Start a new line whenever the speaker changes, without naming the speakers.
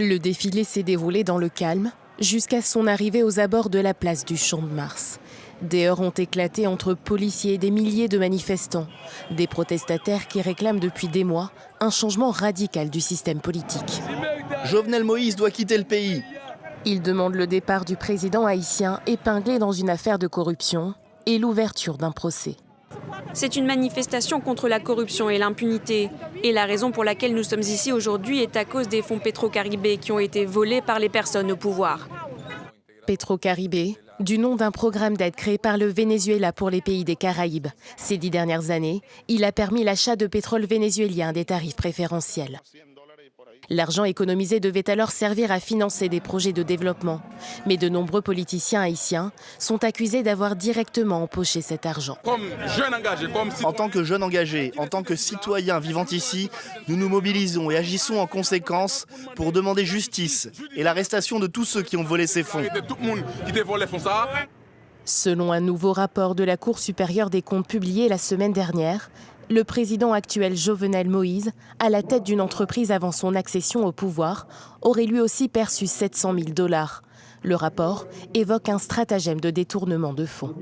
Le défilé s'est déroulé dans le calme jusqu'à son arrivée aux abords de la place du Champ de Mars. Des heurts ont éclaté entre policiers et des milliers de manifestants, des protestataires qui réclament depuis des mois un changement radical du système politique.
Jovenel Moïse doit quitter le pays.
Ils demandent le départ du président haïtien épinglé dans une affaire de corruption et l'ouverture d'un procès.
C'est une manifestation contre la corruption et l'impunité. Et la raison pour laquelle nous sommes ici aujourd'hui est à cause des fonds Petro-Caribé qui ont été volés par les personnes au pouvoir.
Petro-Caribé, du nom d'un programme d'aide créé par le Venezuela pour les pays des Caraïbes. Ces 10 dernières années, il a permis l'achat de pétrole vénézuélien à des tarifs préférentiels. L'argent économisé devait alors servir à financer des projets de développement. Mais de nombreux politiciens haïtiens sont accusés d'avoir directement empoché cet argent.
En tant que jeunes engagés, en tant que citoyens vivant ici, nous nous mobilisons et agissons en conséquence pour demander justice et l'arrestation de tous ceux qui ont volé ces fonds.
Selon un nouveau rapport de la Cour supérieure des comptes publié la semaine dernière, le président actuel Jovenel Moïse, à la tête d'une entreprise avant son accession au pouvoir, aurait lui aussi perçu 700 000 $. Le rapport évoque un stratagème de détournement de fonds.